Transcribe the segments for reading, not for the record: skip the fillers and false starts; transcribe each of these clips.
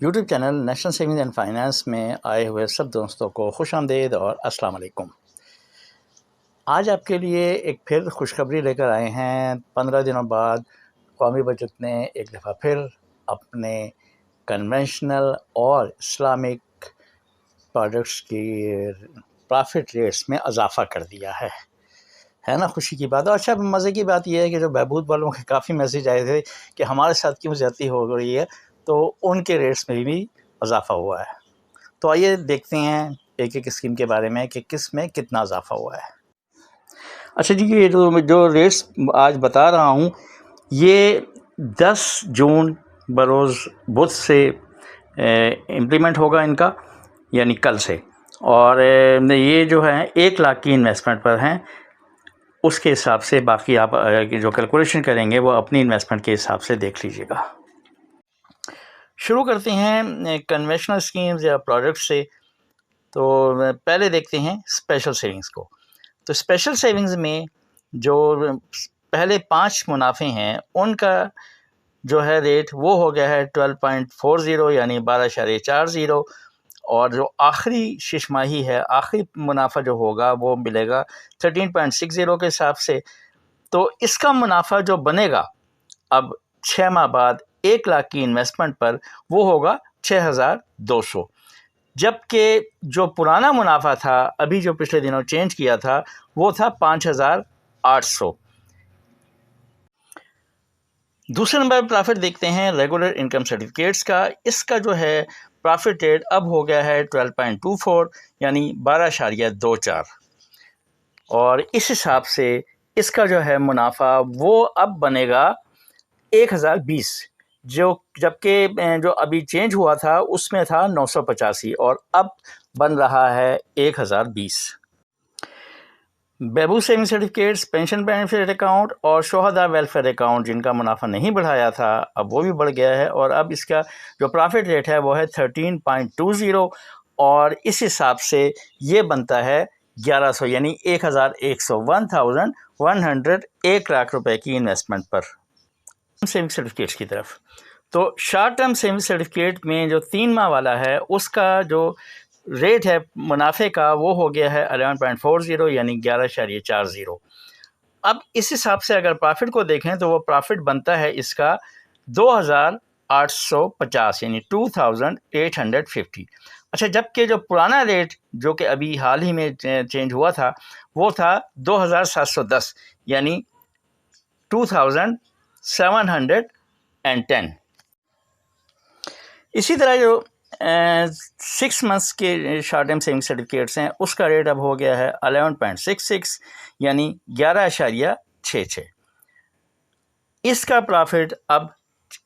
YouTube channel national savings and finance میں آئے ہوئے سب دوستوں کو خوش آمدید اور السلام علیکم۔ آج آپ کے لیے ایک پھر خوشخبری لے کر آئے ہیں۔ 15 دنوں بعد قومی بجٹ نے ایک دفعہ پھر اپنے کنونشنل اور اسلامک پروڈکٹس کی پرافٹ ریٹس میں اضافہ کر دیا ہے نا خوشی کی بات۔ اور اچھا مزے کی بات یہ ہے کہ جو بہبود والوں کے کافی میسیج آئے تھے کہ ہمارے ساتھ کیوں زیادتی ہو رہی ہے، تو ان کے ریٹس میں بھی اضافہ ہوا ہے۔ تو آئیے دیکھتے ہیں ایک ایک اسکیم کے بارے میں کہ کس میں کتنا اضافہ ہوا ہے۔ اچھا جی، یہ جو ریٹس آج بتا رہا ہوں یہ 10 جون بروز بدھ سے امپلیمنٹ ہوگا ان کا، یعنی کل سے۔ اور یہ جو ہے 1 لاکھ کی انویسٹمنٹ پر ہیں، اس کے حساب سے باقی آپ جو کیلکولیشن کریں گے وہ اپنی انویسٹمنٹ کے حساب سے دیکھ لیجئے گا۔ شروع کرتے ہیں کنونشنل اسکیمز یا پروڈکٹس سے۔ تو پہلے دیکھتے ہیں اسپیشل سیونگز کو۔ تو اسپیشل سیونگز میں جو پہلے 5 منافع ہیں ان کا جو ہے ریٹ وہ ہو گیا ہے 12.40 یعنی 12.40، اور جو آخری شش ماہی ہے آخری منافع جو ہوگا وہ ملے گا 13.60 کے حساب سے۔ تو اس کا منافع جو بنے گا اب 6 ماہ بعد 1 لاکھ کی انویسٹمنٹ پر وہ ہوگا 6200، جبکہ جو پرانا منافع تھا ابھی جو پچھلے دنوں چینج کیا تھا وہ تھا 5800۔ دوسرے نمبر پر پرافٹ دیکھتے ہیں ریگولر انکم سرٹیفکیٹس کا۔ اس کا جو ہے پرافٹ ریٹ اب ہو گیا ہے 12.24 یعنی 12.24، اور اس حساب سے اس کا جو ہے منافع وہ اب بنے گا 1020، جبکہ جو ابھی چینج ہوا تھا اس میں تھا 985 اور اب بن رہا ہے 1020۔ بہبود saving certificates, pension benefit account اور شہداء ویلفیئر اکاؤنٹ جن کا منافع نہیں بڑھایا تھا اب وہ بھی بڑھ گیا ہے، اور اب اس کا جو پرافٹ ریٹ ہے وہ ہے 13.20، اور اس حساب سے یہ بنتا ہے 1100 یعنی 1100 1 لاکھ روپے کی انویسٹمنٹ پر۔ سیونگ سرٹیفکیٹس کی طرف تو شارٹ ٹرم سیونگ سرٹیفکیٹ میں جو 3 ماہ والا ہے اس کا جو ریٹ ہے منافع کا وہ ہو گیا ہے 11.40 یعنی 11.40۔ اب اس حساب سے اگر پرافٹ کو دیکھیں تو وہ پرافٹ بنتا ہے اس کا 2850 یعنی 2850۔ اچھا، جبکہ جو پرانا ریٹ جو کہ ابھی حال ہی میں چینج ہوا تھا وہ تھا 2710 یعنی 2710۔ اسی طرح جو 6 منتھس کے شارٹ ٹرم سیونگ سرٹیفکیٹس ہیں اس کا ریٹ اب ہو گیا ہے 11.66 یعنی 11.66۔ اس کا پرافٹ اب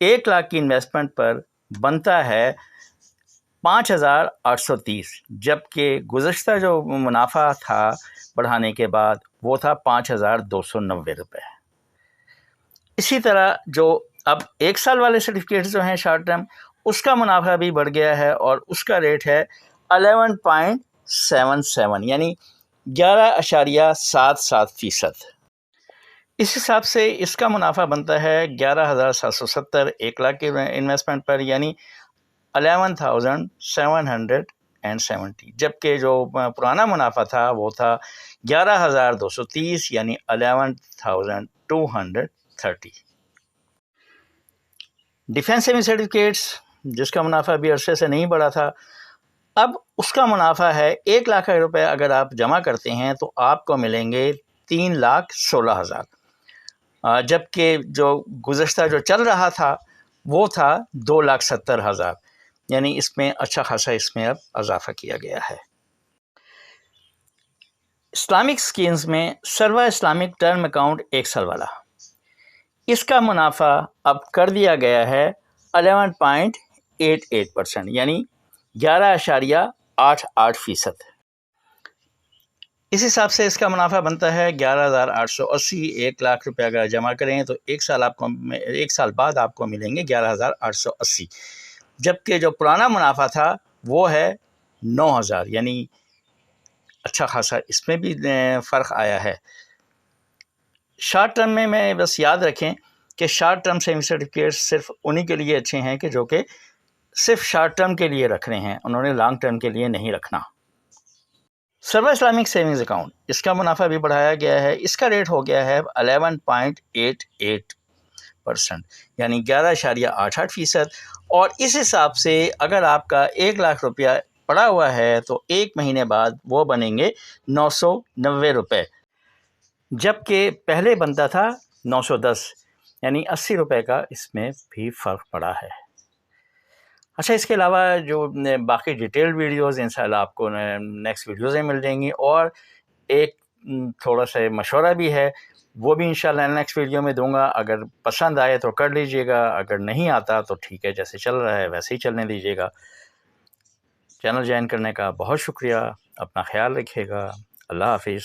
1 لاکھ کی انویسٹمنٹ پر بنتا ہے 5830، جبکہ گزشتہ جو منافع تھا بڑھانے کے بعد وہ تھا 5290 روپے۔ اسی طرح جو اب 1 سال والے سرٹیفکیٹس جو ہیں شارٹ ٹرم اس کا منافع بھی بڑھ گیا ہے اور اس کا ریٹ ہے 11.77 یعنی 11.77%۔ اس حساب سے اس کا منافع بنتا ہے 11,770 1 لاکھ کے انویسٹمنٹ پر یعنی 11,770، جبکہ جو پرانا منافع تھا وہ تھا 11,230 یعنی 11,230۔ ڈیفینس سیونگ سرٹیفکیٹس جس کا منافع بھی عرصے سے نہیں بڑھا تھا، اب اس کا منافع ہے 1 لاکھ روپے اگر آپ جمع کرتے ہیں تو آپ کو ملیں گے 3,16,000، جبکہ جو گزشتہ جو چل رہا تھا وہ تھا 2,70,000، یعنی اس میں اچھا خاصا اس میں اب اضافہ کیا گیا ہے۔ اسلامک اسکیمز میں سروا اسلامک ٹرم اکاؤنٹ 1 سال والا، اس کا منافع اب کر دیا گیا ہے 11.88% یعنی 11.88%۔ اس حساب سے اس کا منافع بنتا ہے 11,880۔ 1 لاکھ روپے اگر جمع کریں تو 1 سال بعد آپ کو ملیں گے 11,880، جبکہ جو پرانا منافع تھا وہ ہے 9,000 یعنی اچھا خاصا اس میں بھی فرق آیا ہے۔ شارٹ ٹرم میں بس یاد رکھیں کہ شارٹ ٹرم سیونگ سرٹیفکیٹ صرف انہی کے لیے اچھے ہیں کہ جو کہ صرف شارٹ ٹرم کے لیے رکھ رہے ہیں، انہوں نے لانگ ٹرم کے لیے نہیں رکھنا۔ سرور اسلامک سیونگز اکاؤنٹ، اس کا منافع بھی بڑھایا گیا ہے، اس کا ریٹ ہو گیا ہے 11.88%، یعنی 11.88%، اور اس حساب سے اگر آپ کا 1 لاکھ روپیہ پڑا ہوا ہے تو ایک مہینے بعد وہ بنیں گے 990 روپے، جبکہ پہلے بنتا تھا 910، یعنی 80 روپے کا اس میں بھی فرق پڑا ہے۔ اچھا، اس کے علاوہ جو باقی ڈیٹیل ویڈیوز انشاءاللہ آپ کو نیکسٹ ویڈیوز میں مل جائیں گی، اور ایک تھوڑا سا مشورہ بھی ہے، وہ بھی انشاءاللہ نیکسٹ ویڈیو میں دوں گا۔ اگر پسند آئے تو کر لیجئے گا، اگر نہیں آتا تو ٹھیک ہے، جیسے چل رہا ہے ویسے ہی چلنے دیجئے گا۔ چینل جوائن کرنے کا بہت شکریہ، اپنا خیال رکھیے گا، اللہ حافظ۔